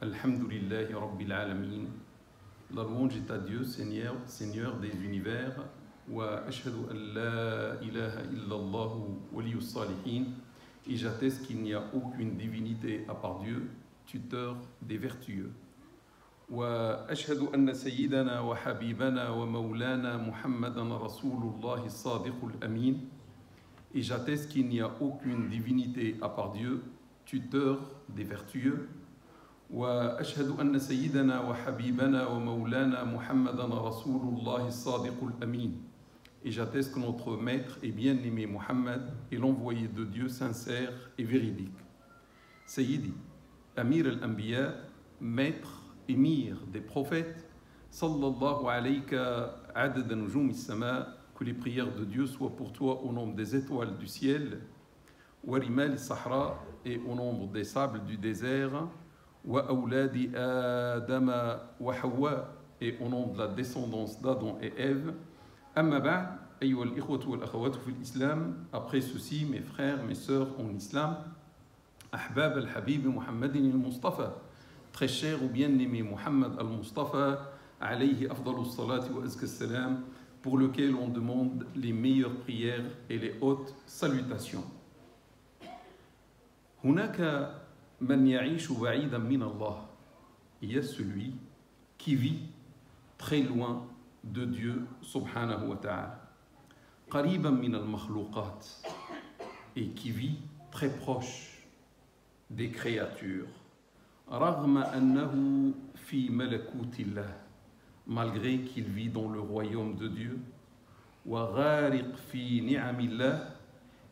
Alhamdulillahi Rabbil Alamin. La louange est à Dieu, Seigneur, Seigneur des univers. Wa ashhadu an la ilaha illallah waliyus salihin. Et j'atteste qu'il n'y a aucune divinité à part Dieu, tuteur des vertueux. Wa ashhadu anna sayyidana wa habibana wa maulana Muhammadan Rasulullah as-sadiqul amin. Et j'atteste qu'il n'y a aucune divinité à part Dieu, tuteur des vertueux. وأشهد أن سيدنا وحبيبنا ومولانا محمدا رسول الله الصادق الأمين. Et j'atteste que notre maître et bien-aimé Muhammad est l'envoyé de Dieu sincère et véridique. Sayyidi, Amir al-Anbiya, maître, émir des prophètes, sallallahu alayka adad nujum as-sama, que les prières de Dieu soient pour toi au nombre des étoiles du ciel, wa rimal as-sahra, et au nombre des sables du désert, وأولاد آدم وحواء, et au nom de la descendance d'Adam et Ève. أما بعد أيها الإخوة والأخوات في الإسلام. Après ceci, mes frères, mes sœurs en islam, أحباب الحبيب محمد المصطفى, très cher ou bien-aimé Muhammad al-Mustafa, عليه أفضل الصلاة وأزكى السلام, pour lequel on demande les meilleures prières et les hautes salutations. هناك من يعيش بعيدا من الله. Il y a celui qui vit très loin de Dieu subhanahu wa ta'ala. قريبا من المخلوقات, et qui vit très proche des créatures. رغم أنه في ملكوت الله, malgré qu'il vit dans le royaume de Dieu. وغارق في نعم الله,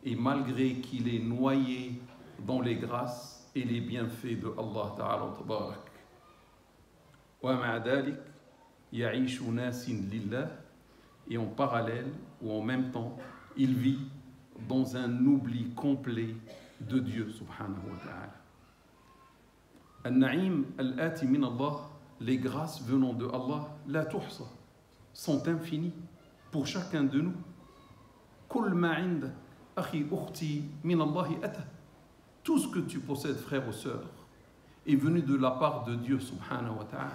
et malgré qu'il est noyé dans les grâces et les bienfaits de Allah Ta'ala Tabarak. Wa ma'adalik ya'ishu nasin lillah, et en parallèle ou en même temps, il vit dans un oubli complet de Dieu Subhanahu wa Ta'ala. Al-na'im al-ati min Allah, les grâces venant de Allah, la tuhsa, sont infinies pour chacun de nous. Kull ma'inda akhi ukhti min Allahi ata. Tout ce que tu possèdes, frère ou sœur, est venu de la part de Dieu subhanahu wa ta'ala.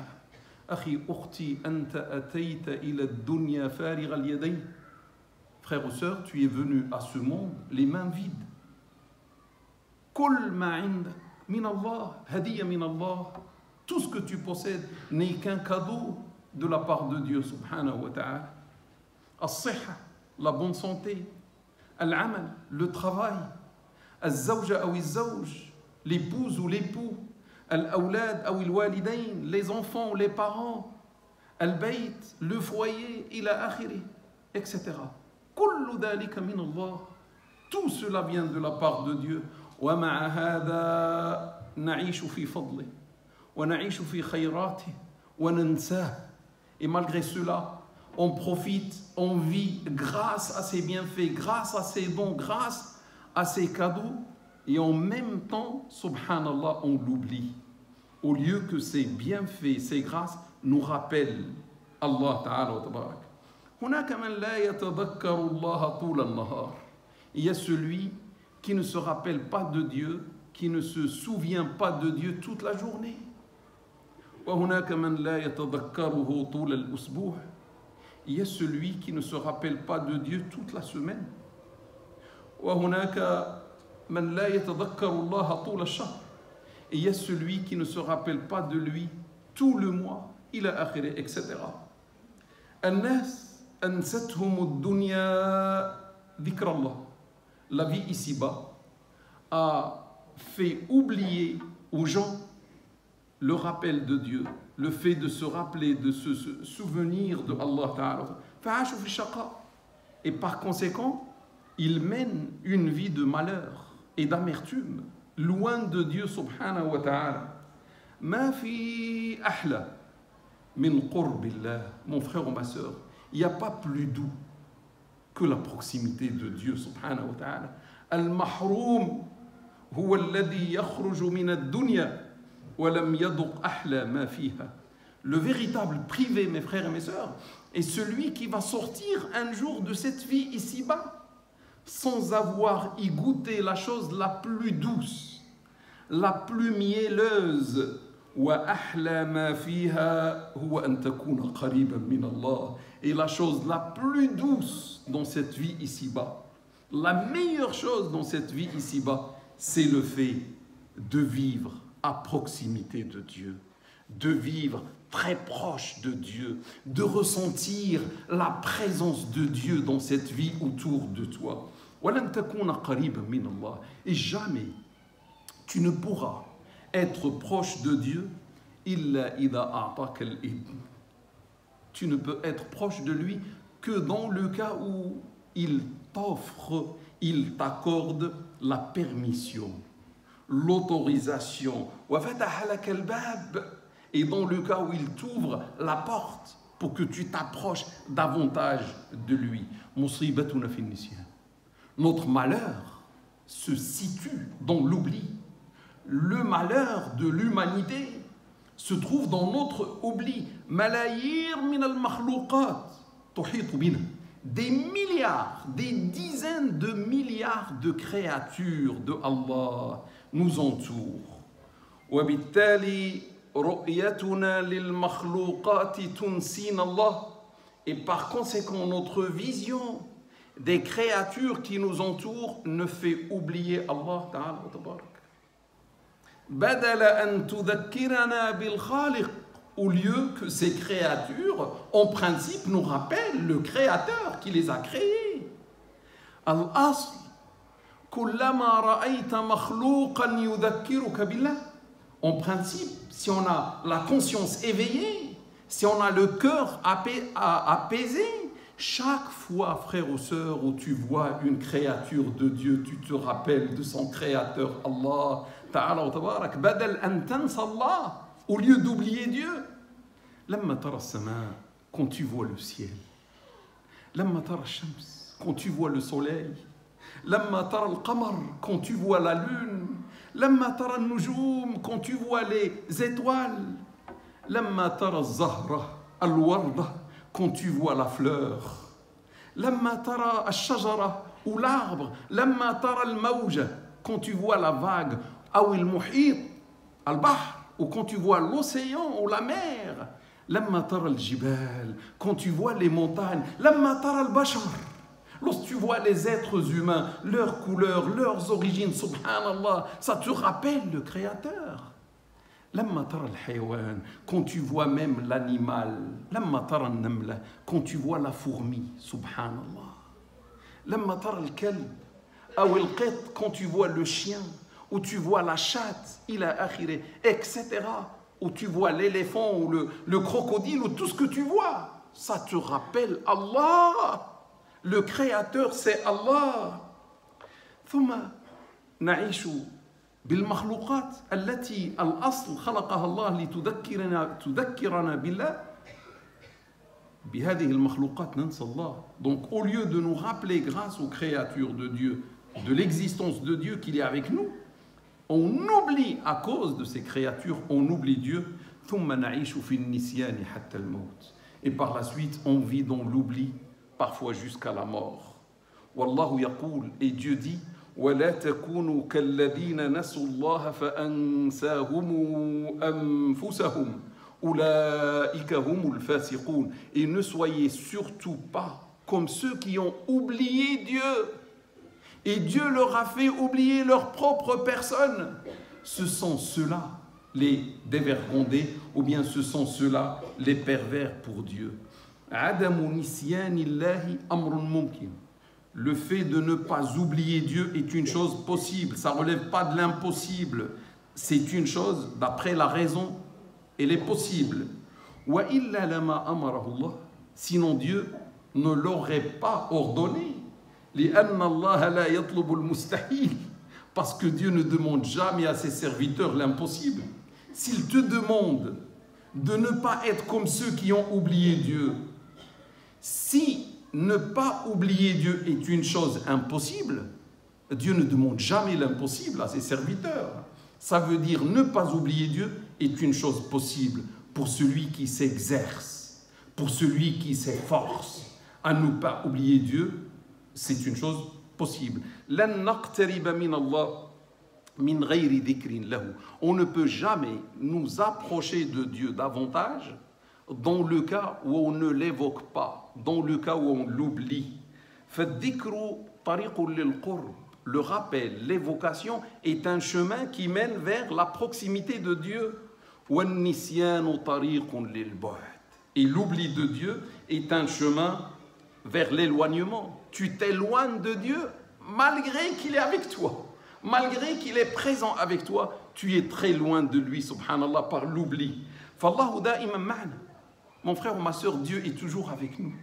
Akhi ukhti anta atayta ila ad-dunya farigh al-yadayn. Frère ou sœur, tu es venu à ce monde les mains vides. Kull ma 'indak min Allah, hadiya min Allah. Tout ce que tu possèdes n'est qu'un cadeau de la part de Dieu subhanahu wa ta'ala. As-sihha, la bonne santé. Al-amal, le travail. الزوجة أو الزوج, l'épouse ou l'époux, الأولاد أو الوالدين, les enfants ou les parents, البيت, le foyer, إلى آخره, etc. كل ذلك من الله. Tout cela vient de la part de Dieu. ومع هذا نعيش في فضله ونعيش في خيراته وننساه. Et malgré cela, on profite, on vit grâce à ses bienfaits, grâce à ses dons, grâce à ses cadeaux, et en même temps, subhanallah, on l'oublie. Au lieu que ses bienfaits, ses grâces nous rappellent Allah Ta'ala wa Tabarak. هناك من لا يتذكر الله طول النهار. Il y a celui qui ne se rappelle pas de Dieu, qui ne se souvient pas de Dieu toute la journée. وهناك من لا يتذكره طول الأسبوع. Il y a celui qui ne se rappelle pas de Dieu toute la semaine. وهناك من لا يتذكر الله طول الشهر. Et il y a celui qui ne se rappelle pas de lui tout le mois, إلى آخره, etc. الناس أنستهم الدنيا ذكر الله. La vie ici-bas a fait oublier aux gens le rappel de Dieu, le fait de se rappeler, de se souvenir de Allah Ta'ala. فعاشوا في الشقاء. Et par conséquent, il mène une vie de malheur et d'amertume, loin de Dieu subhanahu wa ta'ala. Ma fi ahla min qurbillah. Mon frère ou ma sœur, il n'y a pas plus doux que la proximité de Dieu subhanahu wa ta'ala. Al-mahroum huwa alladhi yakhruju min ad-dunya wa lam yaduq ahla ma fiha. Le véritable privé, mes frères et mes sœurs, est celui qui va sortir un jour de cette vie ici-bas sans avoir y goûté la chose la plus douce, la plus mielleuse, وأحلى ما فيها هو أن تكون قريبا من الله. Et la chose la plus douce dans cette vie ici-bas, la meilleure chose dans cette vie ici-bas, c'est le fait de vivre à proximité de Dieu, de vivre très proche de Dieu, de ressentir la présence de Dieu dans cette vie autour de toi. وَلَن تَكُونَ قَرِيبًا مِنَ اللَّهِ. Et jamais tu ne pourras être proche de Dieu إِلَّا إِذَا أَعْطَاكَ الْإِذْنَ. Tu ne peux être proche de lui que dans le cas où il t'offre, il t'accorde la permission, l'autorisation. وَفَتَحَ لَكَ الْبَابَ. Et dans le cas où il t'ouvre la porte pour que tu t'approches davantage de lui. مُصِيبَتُنَا فِي النِّسْيَانِ. Notre malheur se situe dans l'oubli. Le malheur de l'humanité se trouve dans notre oubli. ملايير من المخلوقات تحيط بنا. Des milliards, des dizaines de milliards de créatures de Allah nous entourent. وبالتالي رؤيتنا للمخلوقات تنسينا الله. Et par conséquent, notre vision des créatures qui nous entourent ne fait oublier Allah Ta'ala wa Tabarak. بدل أن تذكرنا بالخالق. Au lieu que ces créatures, en principe, nous rappellent le Créateur qui les a créées. Al-Asl, كلما رأيت مخلوقا يذكرك بالله. En principe, si on a la conscience éveillée, si on a le cœur apaisé, chaque fois, frère ou sœur, où tu vois une créature de Dieu, tu te rappelles de son Créateur, Allah Ta'ala wa Tabarak. Badal an tansa Allah. Au lieu d'oublier Dieu, لما ترى السماء, quand tu vois le ciel, لما ترى الشمس, quand tu vois le soleil, لما ترى القمر, quand tu vois la lune, لما ترى النجوم, quand tu vois les étoiles, لما ترى الزهرة الوردة, quand tu vois la fleur, لما ترى الشجرة ou l'arbre, لما ترى الموجة, quand tu vois la vague, أو المحيط البحر, ou quand tu vois l'océan ou la mer, لما ترى الجبال, quand tu vois les montagnes, لما ترى البشر, lorsque tu vois les êtres humains, leurs couleurs, leurs origines, subhanallah, ça te rappelle le Créateur. لما ترى الحيوان, quand tu vois même l'animal, لما ترى النملة, quand tu vois la fourmi, subhanallah. لما ترى الكلب أو القط, quand tu vois le chien, où tu vois la chatte, etc., où tu vois l'éléphant ou le crocodile, ou tout ce que tu vois, ça te rappelle Allah. Le Créateur, c'est Allah. ثم نعيش بالمخلوقات التي الأصل خلقها الله لتذكرنا بالله. بهذه المخلوقات ننسى الله. Donc, au lieu de nous rappeler grâce aux créatures de Dieu, de l'existence de Dieu qu'il est avec nous, on oublie à cause de ces créatures, on oublie Dieu. Et par la suite, on vit dans l'oubli, parfois jusqu'à la mort. Wallahu yaqul, et Dieu dit, وَلَا تَكُونُوا كَالَّذِينَ نَسُوا اللَّهَ فَأَنْسَاهُمْ أَنفُسَهُمْ أُولَئِكَ هُمُ الْفَاسِقُونَ. Et ne soyez surtout pas comme ceux qui ont oublié Dieu. Et Dieu leur a fait oublier leur propre personne. Ce sont ceux-là les dévergondés, ou bien ce sont ceux-là les pervers pour Dieu. Le fait de ne pas oublier Dieu est une chose possible. Ça ne relève pas de l'impossible. C'est une chose, d'après la raison, elle est possible. Sinon Dieu ne l'aurait pas ordonné. Parce que Dieu ne demande jamais à ses serviteurs l'impossible. S'il te demande de ne pas être comme ceux qui ont oublié Dieu, si ne pas oublier Dieu est une chose impossible, Dieu ne demande jamais l'impossible à ses serviteurs. Ça veut dire ne pas oublier Dieu est une chose possible pour celui qui s'exerce, pour celui qui s'efforce à ne pas oublier Dieu. C'est une chose possible. لن نقترب من الله min ghayri dhikrin lahu. On ne peut jamais nous approcher de Dieu davantage dans le cas où on ne l'évoque pas, dans le cas où on l'oublie. فالذكر طريق للقرب. Le rappel, l'évocation est un chemin qui mène vers la proximité de Dieu. وَالنِّسْيَانُ طَرِيقٌ لِلْبُعْدِ. Et l'oubli de Dieu est un chemin vers l'éloignement. Tu t'éloignes de Dieu malgré qu'il est avec toi. Malgré qu'il est présent avec toi, tu es très loin de lui, subhanallah, par l'oubli. فَاللَّهُ دَائِمًا مَعْنَا. Mon frère ou ma soeur, Dieu est toujours avec nous.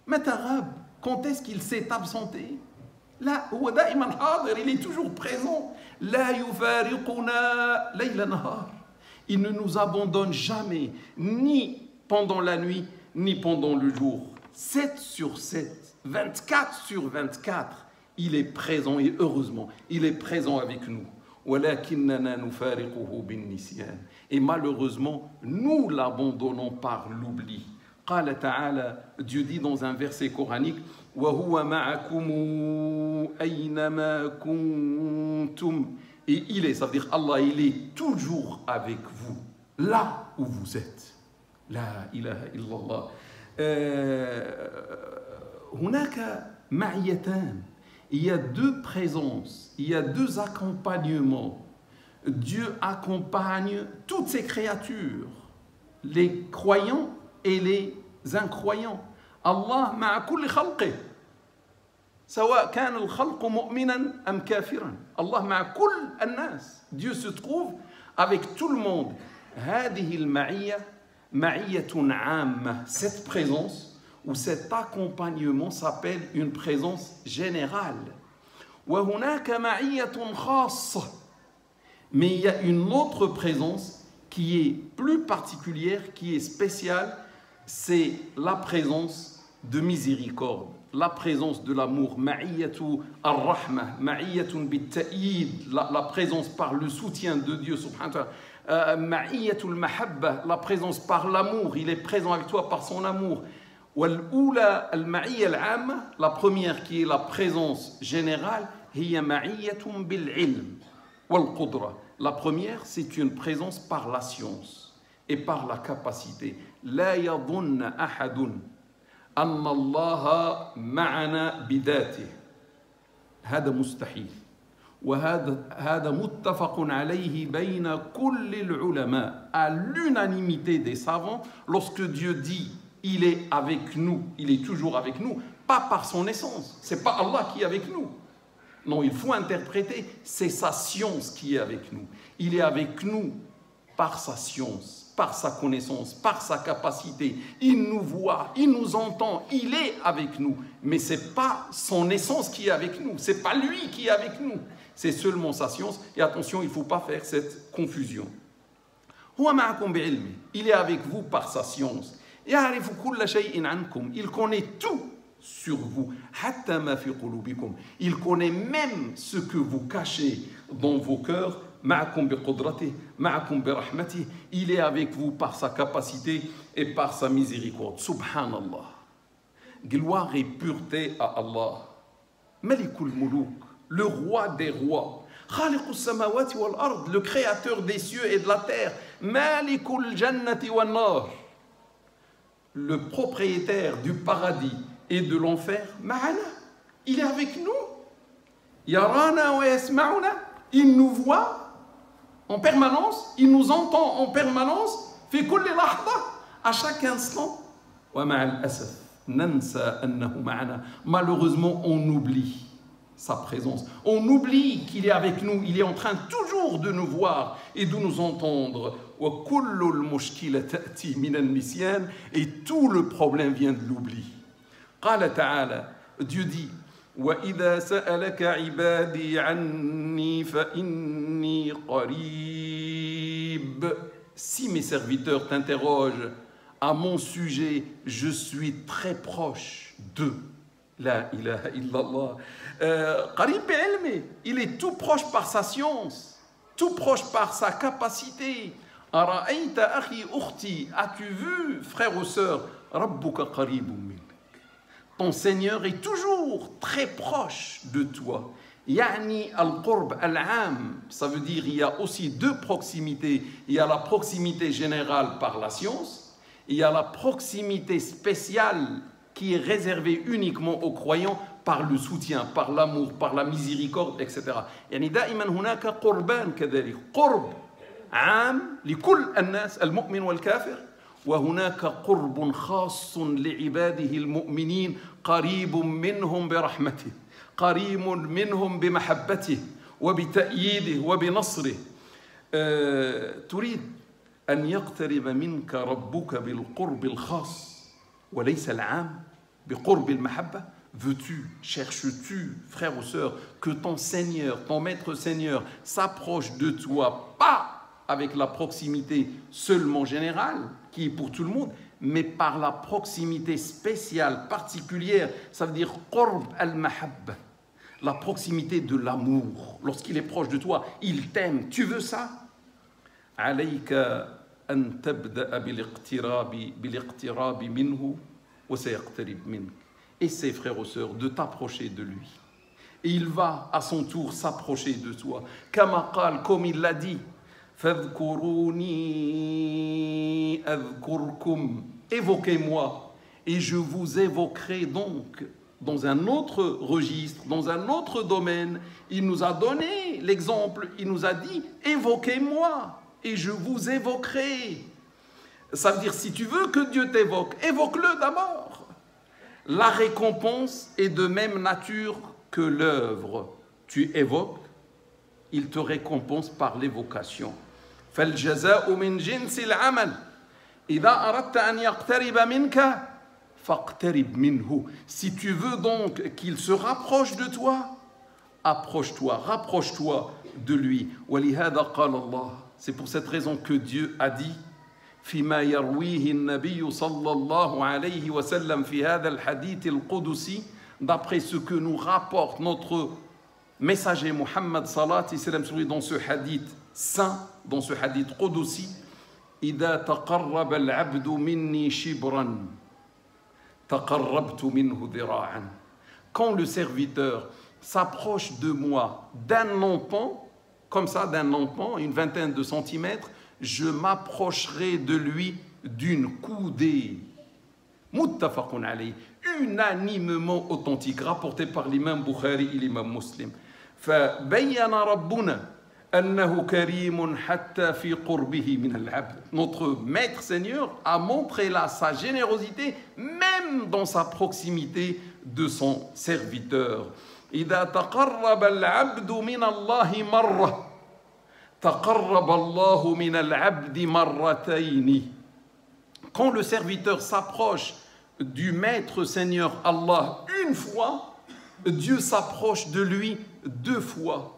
Mais arabe, quand est-ce qu'il s'est absenté? Là, il est toujours présent. La yufariquna layla nahar. Il ne nous abandonne jamais, ni pendant la nuit, ni pendant le jour. 7 sur 7, 24 sur 24, il est présent et heureusement, il est présent avec nous. Et malheureusement, nous l'abandonnons par l'oubli. قال تعالى, Dieu dit dans un verset coranique, وَهُوَ مَعَكُمُ أَيْنَمَا كُنْتُمْ. Et il est, ça veut dire Allah, il est toujours avec vous, là où vous êtes. La ilaha illallah. هناك معيتان. Il y a deux présences, il y a deux accompagnements. Dieu accompagne toutes ses créatures, les croyants et les incroyants. Allah ma'a kulli khalqih. سواء كان الخلق مؤمنا أم كافرا. Allah ma'a kull الناس. Dieu se trouve avec tout le monde. هذه المعية معية عامة. Cette présence ou cet accompagnement s'appelle une présence générale. وهناك معية خاصة. Mais il y a une autre présence qui est plus particulière, qui est spéciale, c'est la présence de miséricorde, la présence de l'amour, ma'iyatu ar-rahma, ma'iyatun bit-ta'yid, la présence par le soutien de Dieu, subhanahu wa ta'ala, ma'iyatu al-mahabba, la présence par l'amour, il est présent avec toi par son amour. Wal-oula al-ma'iyya al-'amma, la première qui est la présence générale, hiya ma'iyatun bil-'ilm wal-qudra. La première, c'est une présence par la science et par la capacité. لا يظن أحد أن الله معنا بذاته. هذا مستحيل. وهذا متفق عليه بين كل العلماء. À l'unanimité des savants, lorsque Dieu dit il est avec nous, il est toujours avec nous, pas par son essence. C'est pas Allah qui est avec nous. Non, il faut interpréter, c'est sa science qui est avec nous. Il est avec nous par sa science, par sa connaissance, par sa capacité. Il nous voit, il nous entend, il est avec nous. Mais ce n'est pas son essence qui est avec nous, ce n'est pas lui qui est avec nous. C'est seulement sa science. Et attention, il ne faut pas faire cette confusion. Il est avec vous par sa science. Il connaît tout sur vous. Il connaît même ce que vous cachez dans vos cœurs. Il est avec vous par sa capacité et par sa miséricorde. Subhanallah. Gloire et pureté à Allah. Malikul Muluk, le roi des rois. Khaliqus samawati wal ard, le créateur des cieux et de la terre. Malikul jannati wan nar, le propriétaire du paradis et de l'enfer. Ma'ana, il est avec nous. Yarana wa yasma'una, il nous voit en permanence, il nous entend en permanence, fi kulli lahda, à chaque instant. Wa ma'al asaf, nansa annahu ma'ana. Malheureusement, on oublie sa présence. On oublie qu'il est avec nous, il est en train toujours de nous voir et de nous entendre. Wa kullu al-mushkila ta'ti min al-nisyan, et tout le problème vient de l'oubli. قال تعالى, Dieu dit, وَإِذَا سَأَلَكَ عِبَادِي عَنِّي فَإِنِّي قَرِيبٌ. Si mes serviteurs t'interrogent à mon sujet, je suis très proche d'eux. La ilaha illallah. Qarib bi'ilmi, il est tout proche par sa science, tout proche par sa capacité. Ara'ayta akhi ukhti, as-tu vu, frère ou sœur, rabbuka qaribun min. Ton Seigneur est toujours très proche de toi. يعني القرب العام, ça veut dire il y a aussi deux proximités. Il y a la proximité générale par la science, il y a la proximité spéciale qui est réservée uniquement aux croyants par le soutien, par l'amour, par la miséricorde, etc. يعني دائما هناك قربان كذلك, قرب عام لكل الناس المؤمن والكافر, وهناك قرب خاص لعباده المؤمنين قريب منهم برحمته, قريب منهم بمحبته وبتأييده وبنصره. تريد أن يقترب منك ربك بالقرب الخاص وليس العام بقرب المحبة. Veux-tu, cherches-tu, frère ou sœur, que ton Seigneur, ton Maître Seigneur s'approche de toi, pas avec la proximité seulement générale, qui est pour tout le monde, mais par la proximité spéciale, particulière, ça veut dire qurb al-mahabba, la proximité de l'amour. Lorsqu'il est proche de toi, il t'aime. Tu veux ça? عليك أن تبدأ بالاقتراب منه وسيقترب منك. Essaie, frères et sœurs, de t'approcher de lui. Et il va à son tour s'approcher de toi. Kama qal, comme il l'a dit, fadhkuruni adhkurkum. Évoquez-moi et je vous évoquerai. Donc dans un autre registre, dans un autre domaine, il nous a donné l'exemple, il nous a dit évoquez-moi et je vous évoquerai. Ça veut dire, si tu veux que Dieu t'évoque, évoque-le d'abord. La récompense est de même nature que l'œuvre. Tu évoques, il te récompense par l'évocation. فالجزاء من جنس العمل إذا أردت أن يقترب منك فاقترب منه. Si tu veux donc qu'il se rapproche de toi, approche-toi, rapproche-toi de lui. ولهذا قال الله. C'est pour cette raison que Dieu a dit فيما يرويه النبي صلى الله عليه وسلم في هذا الحديث القدسي, d'après ce que nous rapporte notre messager Muhammad salat et salam sur lui dans ce hadith saint, dans ce hadith qudsi, إذا تقرب العبد مني شبرا تقربت منه ذراعا. Quand le serviteur s'approche de moi d'un empan, comme ça, d'un empan, une vingtaine de centimètres, je m'approcherai de lui d'une coudée. Muttafaqun alayh, unanimement authentique, rapporté par l'imam Bukhari et l'imam Muslim. فبين ربنا أنه كريم حتى في قربه من العبد. Notre maître Seigneur a montré là sa générosité même dans sa proximité de son serviteur. إذا تقرب العبد من الله مرة تقرب الله من العبد مرتين. Quand le serviteur s'approche du maître Seigneur Allah une fois, Dieu s'approche de lui deux fois.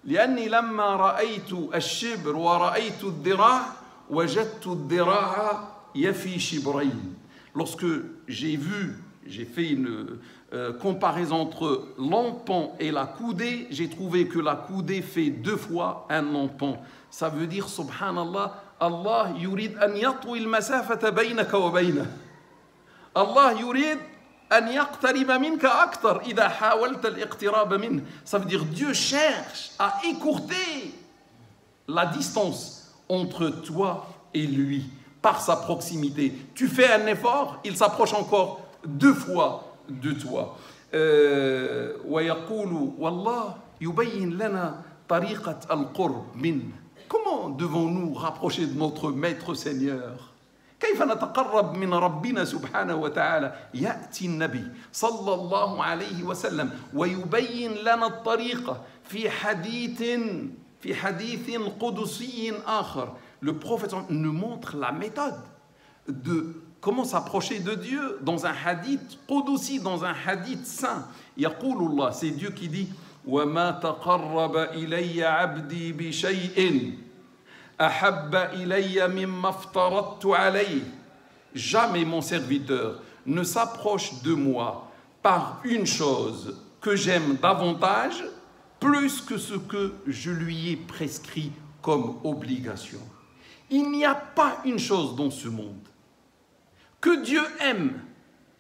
لأني لما رأيت الشبر ورأيت الذراع وجدت الذراع يفي شبرين. Lorsque j'ai fait une comparaison entre l'empan et la coudée, j'ai trouvé que la coudée fait deux fois un empan. Ça veut dire, subhanallah, Allah yurid an yatwi al-masafata baynaka wa baynah. Allah yurid an yaqtariba minka aktar idha hawalta al-iqtiraba min. Ça veut dire, Dieu cherche à écourter la distance entre toi et lui par sa proximité. Tu fais un effort, il s'approche encore deux fois de toi. ويقول والله يبين لنا طريقة القرب منه. Comment devons-nous rapprocher de notre maître Seigneur? كيف نتقرب من ربنا سبحانه وتعالى؟ يأتي النبي صلى الله عليه وسلم ويبين لنا الطريقة في حديث قدسي آخر. Le prophète nous montre la méthode de comment s'approcher de Dieu dans un hadith qudsi, dans un hadith saint. يقول الله, c'est Dieu qui dit وما تقرب إلي عبدي بشيء أحب إلي مما افترضت عليه. Jamais mon serviteur ne s'approche de moi par une chose que j'aime davantage plus que ce que je lui ai prescrit comme obligation. Il n'y a pas une chose dans ce monde que Dieu aime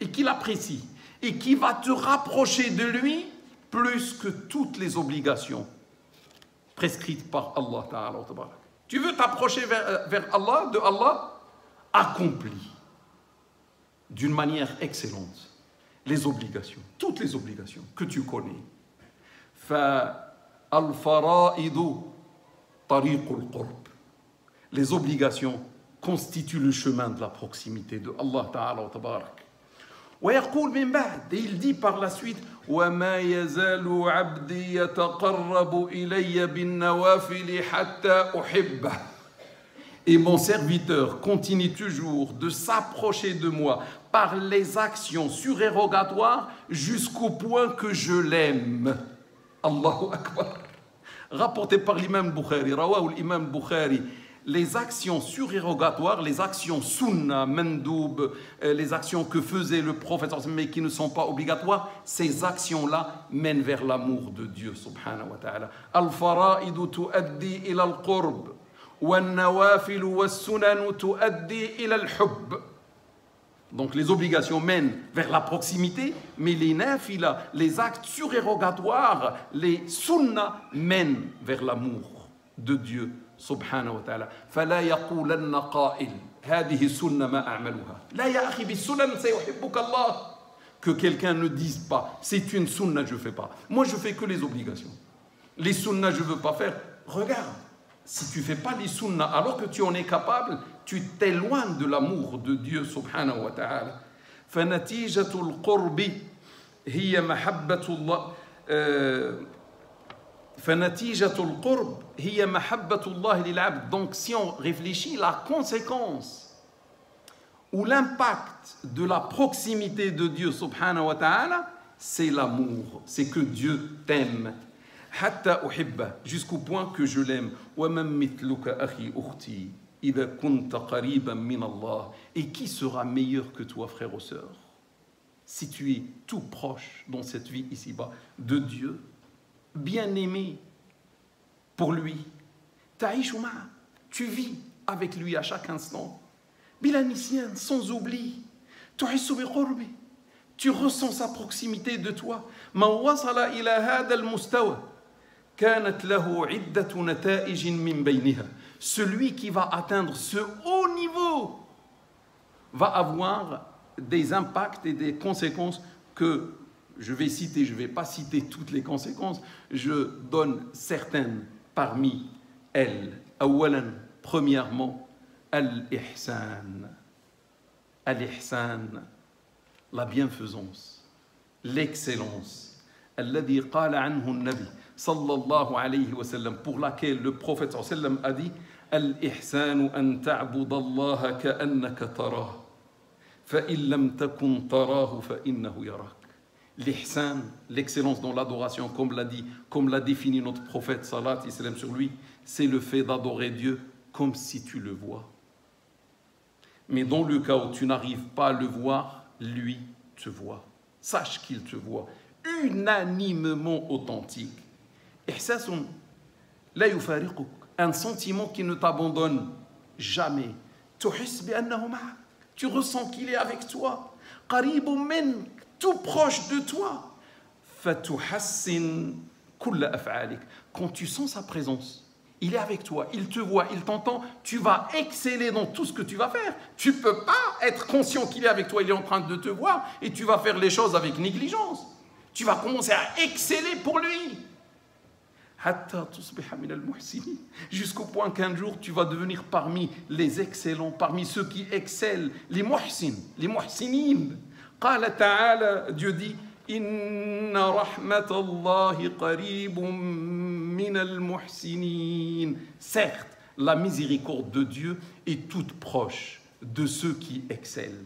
et qu'il apprécie et qui va te rapprocher de lui plus que toutes les obligations prescrites par Allah Ta'ala. Tu veux t'approcher vers Allah, de Allah, accomplis d'une manière excellente les obligations, toutes les obligations que tu connais. فَالْفَرَائِضُ طَرِيقُ الْقُرْبِ. Les obligations constituent le chemin de la proximité de Allah Ta'ala wa tabarak. ويقول من بعد, et il dit par la suite, وَمَا يَزَالُ عَبْدِي يَتَقَرَّبُ إِلَيَّ بِالنَّوَافِلِ حَتَّى أُحِبَّهُ. Et mon serviteur continue toujours de s'approcher de moi par les actions surérogatoires jusqu'au point que je l'aime. Allahu Akbar. Rapporté par l'imam Bukhari, rawahu l'imam Bukhari, les actions surérogatoires, les actions sunna, mandoub, les actions que faisait le prophète, mais qui ne sont pas obligatoires, ces actions-là mènent vers l'amour de Dieu, subhanahu wa ta'ala. Al-fara'idu tuaddi ila al-qurb, wal-nawafil wal-sunanu tuaddi ila al-hubb. Donc les obligations mènent vers la proximité, mais les nafila, les actes surérogatoires, les sunna mènent vers l'amour de Dieu. سبحانه وتعالى فلا يقولن قائل هذه السنة ما أعملها لا يا أخي بالسنن سيحبك الله. Que quelqu'un ne dise pas c'est une sunna, je ne fais pas, moi je fais que les obligations, les sunnas je ne veux pas faire. Regarde, si tu ne fais pas les sunnas alors que tu en es capable, tu t'éloignes de l'amour de Dieu subhanahu wa ta'ala. فنتيجة القرب هي محبة الله فنتيجة القرب هي محبة الله للعبد. Donc si on réfléchit, la conséquence ou l'impact de la proximité de Dieu subhanahu wa ta'ala, c'est l'amour, c'est que Dieu t'aime. حتى أحبه, jusqu'au point que je l'aime. ومن مثلك أخي أختي إذا كنت قريبا من الله. Et qui sera meilleur que toi, frère ou sœur, si tu es tout proche dans cette vie ici-bas de Dieu, bien-aimé pour lui, tu vis avec lui à chaque instant, sans oubli, tu ressens sa proximité de toi. Celui qui va atteindre ce haut niveau va avoir des impacts et des conséquences que je vais citer, je ne vais pas citer toutes les conséquences, je donne certaines parmi elles. Awalan, premièrement, al-ihsan. Al-ihsan, la bienfaisance, l'excellence. Alladhi qala anhu an-nabi sallallahu alayhi wa sallam, pour laquelle le prophète sallallahu alayhi wa sallam a dit al-ihsanu an ta'budallaha ka'annaka tarah fa in lam takun tarahu fa innahu yarak. L'ihsan, l'excellence dans l'adoration, comme l'a défini notre prophète, salat et salam sur lui, c'est le fait d'adorer Dieu comme si tu le vois. Mais dans le cas où tu n'arrives pas à le voir, lui te voit. Sache qu'il te voit. Unanimement authentique. Ihsasun la yufariquk, un sentiment qui ne t'abandonne jamais. Tuhis bi annahu ma'ak, tu ressens qu'il est avec toi. Qaribun mink, tout proche de toi. Quand tu sens sa présence, il est avec toi, il te voit, il t'entend, tu vas exceller dans tout ce que tu vas faire. Tu ne peux pas être conscient qu'il est avec toi, il est en train de te voir et tu vas faire les choses avec négligence. Tu vas commencer à exceller pour lui. Jusqu'au point qu'un jour tu vas devenir parmi les excellents, parmi ceux qui excellent, les muhsin, les muhsinin. قال تعالى, Dieu dit, إن رحمة الله قريب من المحسنين. Certes, la miséricorde de Dieu est toute proche de ceux qui excellent,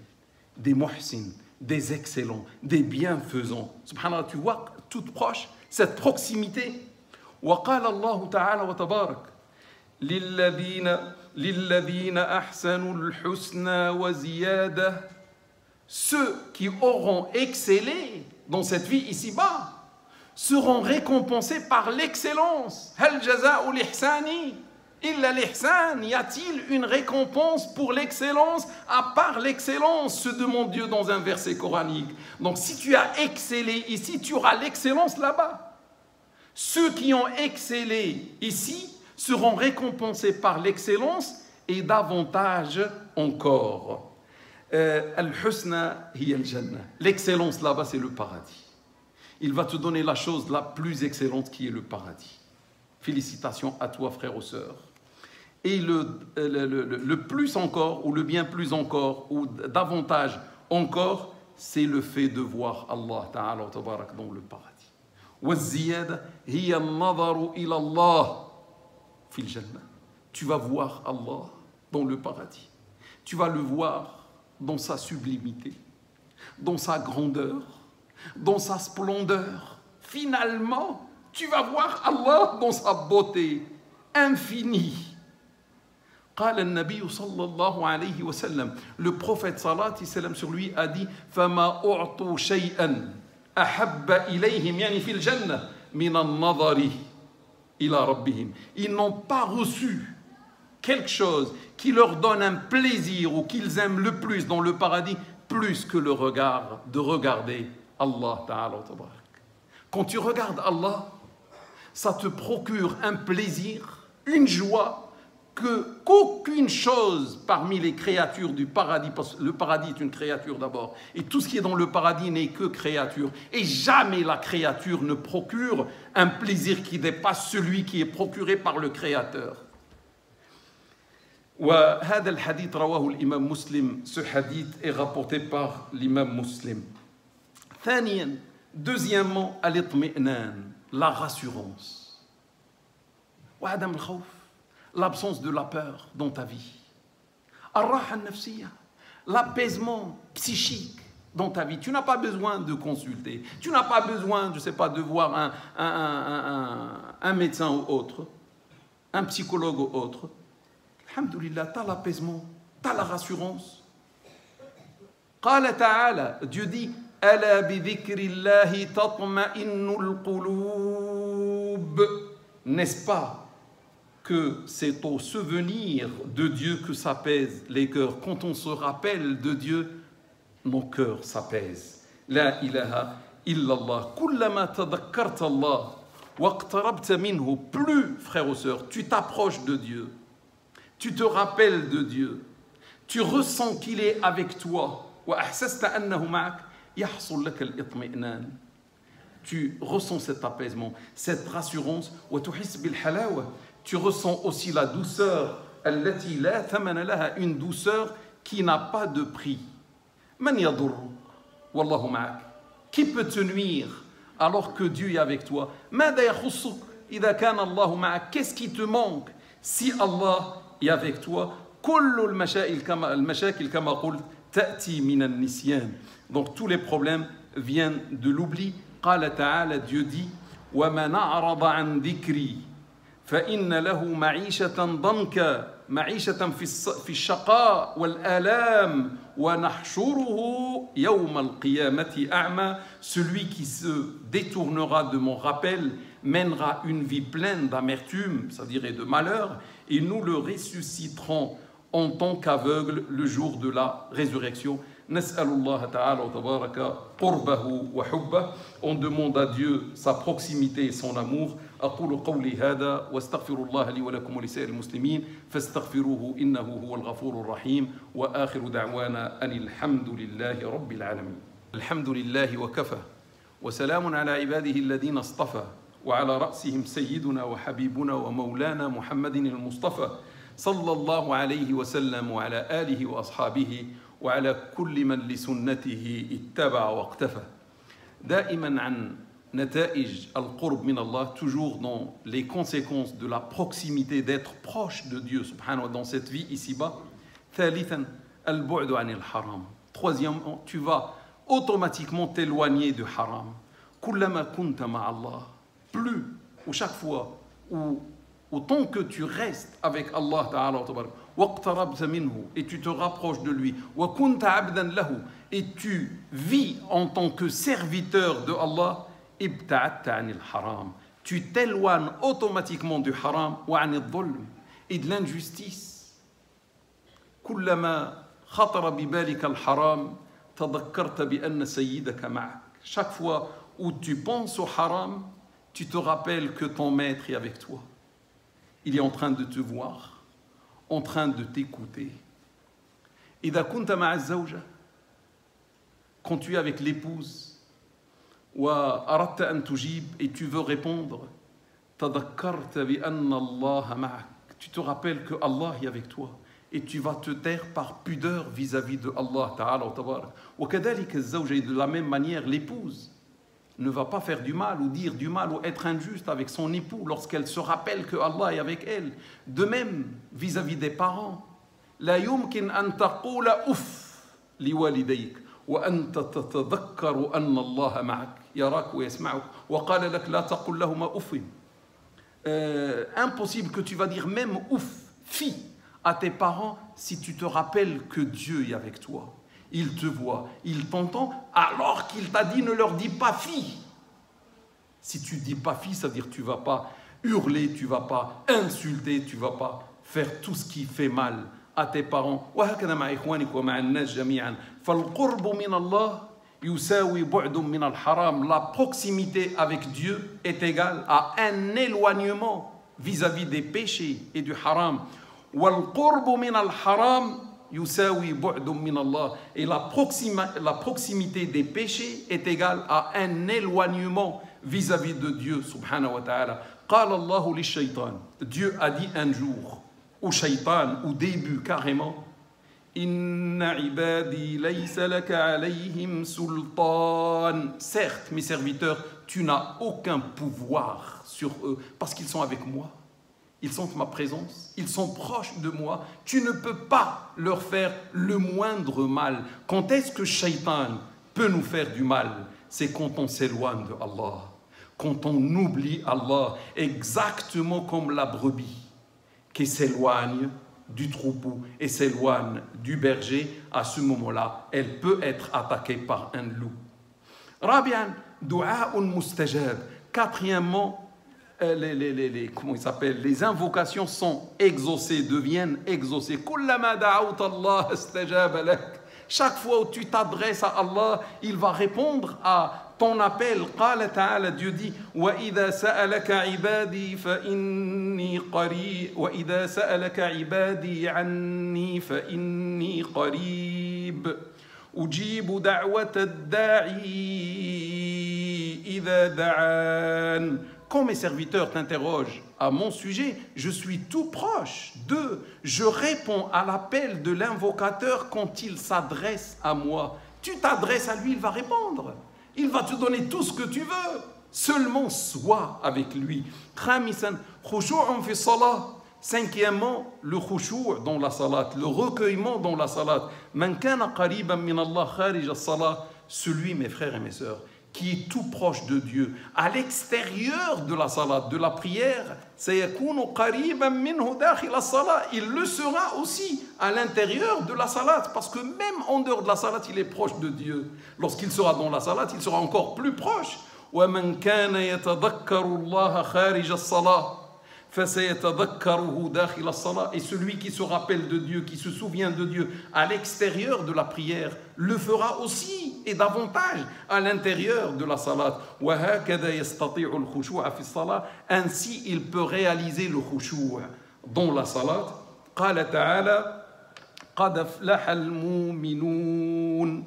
des muhsin, des excellents, des bienfaisants. Subhanallah, tu vois, toute proche, cette proximité. وقال الله تعالى وتبارك للذين أحسنوا الحسنى وزيادة. Ceux qui auront excellé dans cette vie ici-bas seront récompensés par l'excellence. هل جزاء الإحسان Illa l'ihsan, y a-t-il une récompense pour l'excellence à part l'excellence, se demande Dieu dans un verset coranique. Donc si tu as excellé ici, tu auras l'excellence là-bas. Ceux qui ont excellé ici seront récompensés par l'excellence et davantage encore. Al-husna hiya al-jannah. L'excellence là-bas, c'est le paradis. Il va te donner la chose la plus excellente qui est le paradis. Félicitations à toi, frères ou sœurs. Et le plus encore, ou le bien plus encore, ou davantage encore, c'est le fait de voir Allah Ta'ala Tabarak dans le paradis. وَالزِّيَادَةُ هِيَ النَّظَرُ إِلَى اللَّهِ فِي الْجَنَّةِ. Tu vas voir Allah dans le paradis. Tu vas le voir dans sa sublimité, dans sa grandeur, dans sa splendeur. Finalement, tu vas voir Allah dans sa beauté infinie. قال النبي صلى الله عليه وسلم, le prophète صلى الله sur lui a dit فما أعطوا شيئا أحب إليهم يعني في الجنة من النظر إلى ربهم. Ils n'ont pas reçu quelque chose qui leur donne un plaisir ou qu'ils aiment le plus dans le paradis, plus que le regard de regarder Allah Ta'ala Tabarak. Quand tu regardes Allah, ça te procure un plaisir, une joie qu'aucune chose parmi les créatures du paradis, parce que le paradis est une créature d'abord, et tout ce qui est dans le paradis n'est que créature, et jamais la créature ne procure un plaisir qui dépasse celui qui est procuré par le Créateur. وهذا الحديث رواه الإمام مسلم. Ce hadith est rapporté par l'imam Muslim. ثانيا, deuxièmement, الاطمئنان, la rassurance. وعدم الخوف, l'absence de la peur dans ta vie. الراحة النفسية, l'apaisement psychique dans ta vie. Tu n'as pas besoin de consulter. Tu n'as pas besoin, je ne sais pas, de voir un médecin ou autre, un psychologue ou autre. Alhamdulillah, tu as l'apaisement, tu as la rassurance. قال تعالى, Dieu dit, ألا بذكر الله تطمئن القلوب. N'est-ce pas que c'est au souvenir de Dieu que s'apaisent les cœurs? Quand on se rappelle de Dieu, nos cœurs s'apaisent. La ilaha illallah. Kullama tadakkarta Allah waqtarabta minhu. Plus, frères et sœurs, tu t'approches de Dieu, tu te rappelles de Dieu, tu ressens qu'il est avec toi. Wa ahsasta annahu ma'ak yahsul laka al-itmi'nan. Tu ressens cet apaisement, cette rassurance. Wa tuhis bil halawa. Tu ressens aussi la douceur, allati la thamana laha, une douceur qui n'a pas de prix. Man yadur wallahu ma'ak. Qui peut te nuire alors que Dieu est avec toi? Mada yakhussuk idha kana Allahu ma'ak. Qu'est-ce qui te manque si Allah est avec toi? Kullu al-mashakil kama qult ta'ti min al-nisyan. Donc tous les problèmes viennent de l'oubli. Qala ta'ala, Dieu dit, wa man a'rada an dhikri فإن له معيشة ضنكا معيشة في الشقاء والآلام ونحشره يوم القيامة أعمى. Celui qui se détournera de mon rappel mènera une vie pleine d'amertume, c'est-à-dire de malheur, et nous le ressusciterons en tant qu'aveugle le jour de la résurrection. نسأل الله تعالى وتبارك قربه وحبه. On demande à Dieu sa proximité et son amour. أقول قولي هذا واستغفر الله لي ولكم ولسائر المسلمين فاستغفروه إنه هو الغفور الرحيم وآخر دعوانا أن الحمد لله رب العالمين. الحمد لله وكفى وسلام على عباده الذين اصطفى وعلى رأسهم سيدنا وحبيبنا ومولانا محمد المصطفى صلى الله عليه وسلم وعلى آله وأصحابه وعلى كل من لسنته اتبع واقتفى. دائما عن نتائج القرب من الله, toujours dans les conséquences de la proximité, d'être proche de Dieu subhanahu wa ta'ala dans cette vie ici-bas. ثالثا البعد عن الحرام. Troisièmement, tu vas automatiquement t'éloigner du haram. كلما كنت مع الله, plus ou chaque fois ou autant que tu restes avec Allah ta'ala wa tabarak, waqtarabta minhu, et tu te rapproches de lui, wa kunta abdan lahu, et tu vis en tant que serviteur de Allah, ibta'atta anil haram, tu t'éloignes automatiquement du haram, wa anil dhulm, et de l'injustice. كلما خطر ببالك الحرام تذكرت بأن سيدك معك. Chaque fois où tu penses au haram, tu te rappelles que ton maître est avec toi. Il est en train de te voir, en train de t'écouter. إذا كنت مع الزوجة, quand tu es avec l'épouse, وأردت أن تجيب et tu veux répondre, تذكرت بأن الله معك. Tu te rappelles que Allah est avec toi et tu vas te taire par pudeur vis-à-vis de Allah Ta'ala wa Tabarak. وكذلك الزوجة, de la même manière, l'épouse ne va pas faire du mal ou dire du mal ou être injuste avec son époux lorsqu'elle se rappelle que Allah est avec elle. De même, vis-à-vis des parents, لا يمكن أن تقول أف لوالديك وأنت تتذكر أن الله معك يراك ويسمعك وقال لك لا تقل لهما أف. Impossible que tu vas dire même ouf, fi, à tes parents si tu te rappelles que Dieu est avec toi. Il te voit, il t'entend, alors qu'il t'a dit ne leur dis pas fi. Si tu dis pas fi, ça veut dire que tu ne vas pas hurler, tu ne vas pas insulter, tu ne vas pas faire tout ce qui fait mal à tes parents. وهكذا مع إخوانك ومع الناس جميعا. فالقرب من الله يساوي بعد من الحرام. La proximité avec Dieu est égale à un éloignement vis-à-vis des péchés et du haram. والقرب من الحرام يساوي بعد من الله. Et la proximité des péchés est égale à un éloignement vis-à-vis de Dieu subhanahu wa ta'ala. قال الله للشيطان. Dieu a dit un jour au shaitan, au début carrément, إن عبادي ليس لك عليهم سلطان. Certes, mes serviteurs, tu n'as aucun pouvoir sur eux parce qu'ils sont avec moi. Ils sont ma présence, ils sont proches de moi. Tu ne peux pas leur faire le moindre mal. Quand est-ce que Shaitan peut nous faire du mal? C'est quand on s'éloigne de Allah, quand on oublie Allah, exactement comme la brebis qui s'éloigne du troupeau et s'éloigne du berger. À ce moment-là, elle peut être attaquée par un loup. Rabi'an, du'a'un mustajab. Quatrièmement, comment il s'appelle, les invocations sont exaucées, deviennent exaucées. Kullama da'awta Allah istajaba lak. Chaque fois où tu t'adresses à Allah, il va répondre à ton appel. Qala ta'ala, Dieu dit, wa idha sa'alaka ibadi fa inni qarib, wa idha sa'alaka ibadi anni fa inni qarib, ujibu da'wata ad-da'i idha da'an. Quand mes serviteurs t'interrogent à mon sujet, je suis tout proche d'eux. Je réponds à l'appel de l'invocateur quand il s'adresse à moi. Tu t'adresses à lui, il va répondre. Il va te donner tout ce que tu veux. Seulement sois avec lui. Khamisan, khushu'un fi salat. Cinquièmement, le khushu' dans la salat, le recueillement dans la salat. Man kana qariban min Allah kharij as-salat. Celui, mes frères et mes sœurs, qui est tout proche de Dieu, à l'extérieur de la salat, de la prière, il le sera aussi à l'intérieur de la salat, parce que même en dehors de la salat, il est proche de Dieu. Lorsqu'il sera dans la salat, il sera encore plus proche. Et celui qui se rappelle de Dieu, qui se souvient de Dieu à l'extérieur de la prière, le fera aussi et davantage à l'intérieur de la salat. Ainsi, il peut réaliser le khushu' dans la salat. قال تعالى قد أفلح المؤمنون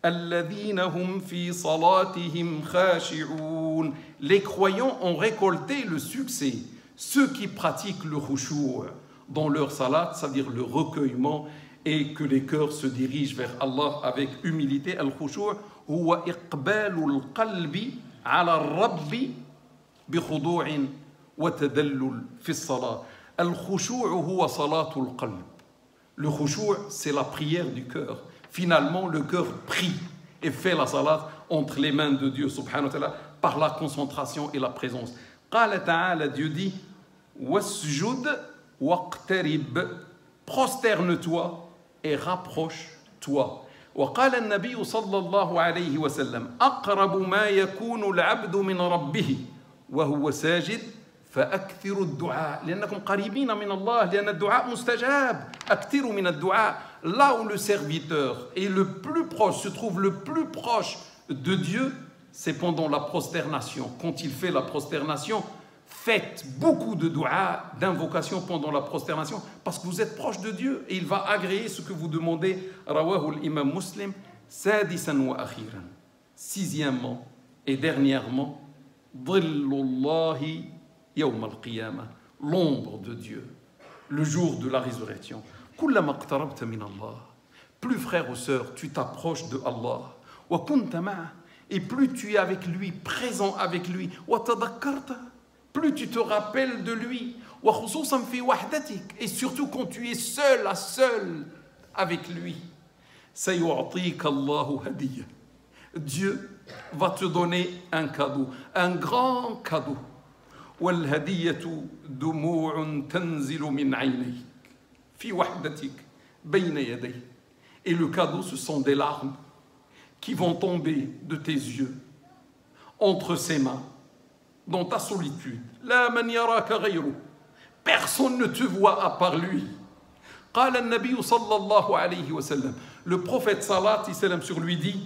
الذين هم في صلاتهم خاشعون. Les croyants ont récolté le succès. Ceux qui pratiquent le khushu' dans leur salat, c'est-à-dire le recueillement, et que les cœurs se dirigent vers Allah avec humilité. Al-khushu' huwa iqbalul qalbi ala rabbi bi khudu'in wa tadallul fi salat. Al-khushu' huwa salatul qalb. Le khushu' c'est la prière du cœur. Finalement, le cœur prie et fait la salat entre les mains de Dieu subhanahu wa ta'ala par la concentration et la présence. قال تعالى, Dieu dit, wasjud waqtarib, prosterne-toi et rapproche-toi. وقال النبي صلى الله عليه وسلم أقرب ما يكون العبد من ربه وهو ساجد فأكثروا الدعاء لأنكم قريبين من الله لأن الدعاء مستجاب. أكثروا من الدعاء. Là où le serviteur est le plus proche, se trouve le plus proche de Dieu, c'est pendant la prosternation. Quand il fait la prosternation, faites beaucoup de dua, d'invocation pendant la prosternation, parce que vous êtes proche de Dieu et il va agréer ce que vous demandez. Rawahu l'imam Muslim, sadisan wa akhiran. Sixièmement et dernièrement, dhillullahi yawm al-qiyamah, l'ombre de Dieu, le jour de la résurrection. Kullama iqtarabta min Allah, plus frère ou sœur, tu t'approches de Allah. Wa kunta ma'a, et plus tu es avec lui, présent avec lui. Wa tadakkarta, plus tu te rappelles de lui. Wa khususan fi wahdatik, et surtout quand tu es seul à seul avec lui. Sayu'tika Allahu hadiyya, Dieu va te donner un cadeau, un grand cadeau. Wal hadiyatu dumu'un tanzilu min 'aynayk fi wahdatik bayna yaday. Et le cadeau, ce sont des larmes qui vont tomber de tes yeux entre ses mains dans ta solitude. La man yaraka ghayru, personne ne te voit à part lui. قال النبي صلى الله عليه وسلم, le prophète salat et salam sur lui dit,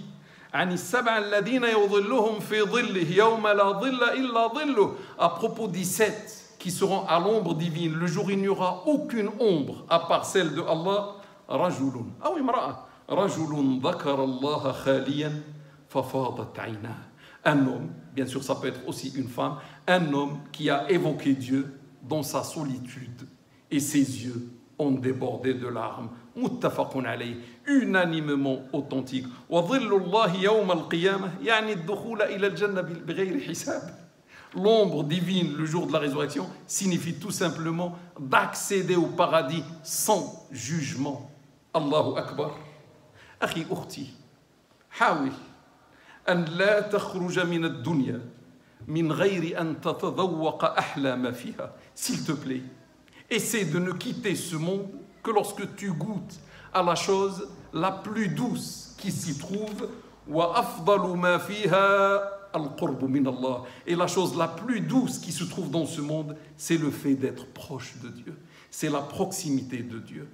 عن السبع الذين يظلهم في ظله يوم لا ظل إلا ظله, à propos des 7 qui seront à l'ombre divine, le jour où il n'y aura aucune ombre à part celle de Allah. رجل أو امرأة, رجل ذكر الله خاليا ففاضت عيناه, un homme, bien sûr ça peut être aussi une femme, un homme qui a évoqué Dieu dans sa solitude et ses yeux ont débordé de larmes. Muttafaqun alayh, unanimement authentique. Wa dhillullahi yawm al-qiyamah yani ad-dukhul ila al-jannah bighayri hisab. L'ombre divine le jour de la résurrection signifie tout simplement d'accéder au paradis sans jugement. Allahu akbar. Akhi ukhti, حاول أن لا تخرج من الدنيا من غير أن تتذوق أحلى ما فيها. S'il te plaît, essaie de ne quitter ce monde que lorsque tu goûtes à la chose la plus douce qui s'y trouve. وأفضل ما فيها القرب من الله. Et la chose la plus douce qui se trouve dans ce monde, c'est le fait d'être proche de Dieu. C'est la proximité de Dieu.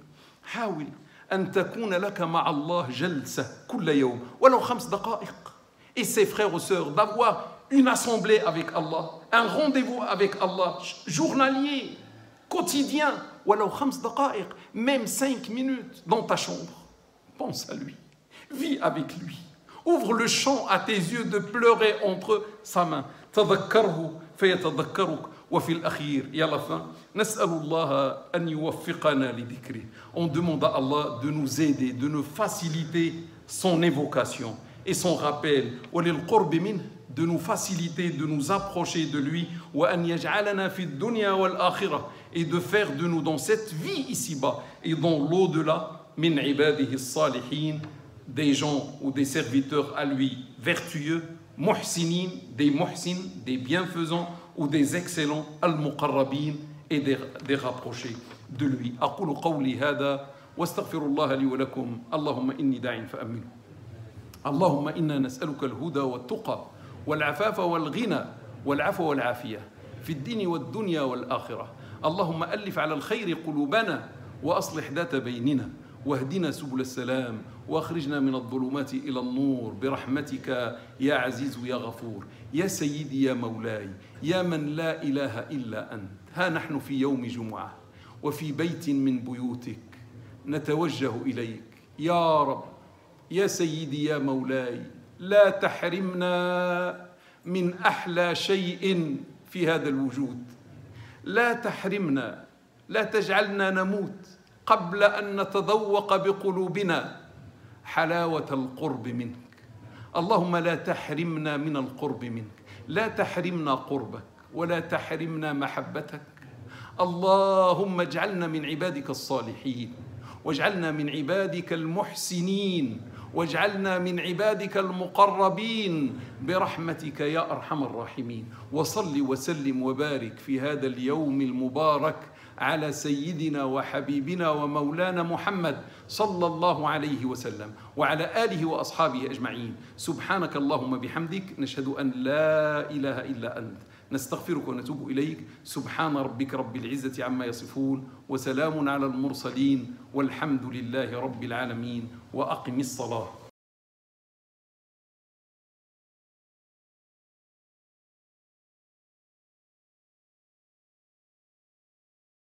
حاول أن تكون لك مع الله جلسة كل يوم ولو 5 دقائق. Et ses frères ou sœurs, d'avoir une assemblée avec Allah, un rendez-vous avec Allah, journalier, quotidien, ولو 5 دقائق, même 5 minutes dans ta chambre. Pense à lui, vis avec lui. Ouvre le champ à tes yeux de pleurer entre sa main. تذكره فيتذكرك. وفي الأخير, et à la fin, نسأل الله أن يوفقنا لذكره. On demande à Allah de nous aider, de nous faciliter son évocation et son rappel. وللقرب منه, de nous faciliter, de nous approcher de lui. وأن يجعلنا في الدنيا والآخرة, et de faire de nous dans cette vie ici-bas et dans l'au-delà, من عباده الصالحين, des gens ou des serviteurs à lui vertueux, muhsinin, des muhsin, des bienfaisants ou des excellents, al-muqarrabin, et des rapprochés de lui. أقول قولي هذا واستغفر الله لي ولكم. اللهم إني داع فأمنه. اللهم إنا نسألك الهدى والتقى والعفاف والغنى والعفو والعافية في الدين والدنيا والآخرة. اللهم ألف على الخير قلوبنا وأصلح ذات بيننا واهدنا سبل السلام واخرجنا من الظلمات إلى النور برحمتك يا عزيز يا غفور. يا سيدي يا مولاي يا من لا إله إلا أنت, ها نحن في يوم جمعة وفي بيت من بيوتك نتوجه إليك يا رب. يا سيدي يا مولاي, لا تحرمنا من أحلى شيء في هذا الوجود. لا تحرمنا, لا تجعلنا نموت قبل أن نتذوق بقلوبنا حلاوة القرب منك. اللهم لا تحرمنا من القرب منك, لا تحرمنا قربك ولا تحرمنا محبتك. اللهم اجعلنا من عبادك الصالحين واجعلنا من عبادك المحسنين واجعلنا من عبادك المقربين برحمتك يا أرحم الراحمين. وصل وسلم وبارك في هذا اليوم المبارك على سيدنا وحبيبنا ومولانا محمد صلى الله عليه وسلم وعلى آله وأصحابه أجمعين. سبحانك اللهم بحمدك, نشهد أن لا إله إلا أنت, نستغفرك ونتوب إليك. سبحان ربك رب العزة عما يصفون وسلام على المرسلين والحمد لله رب العالمين. وأقم الصلاة.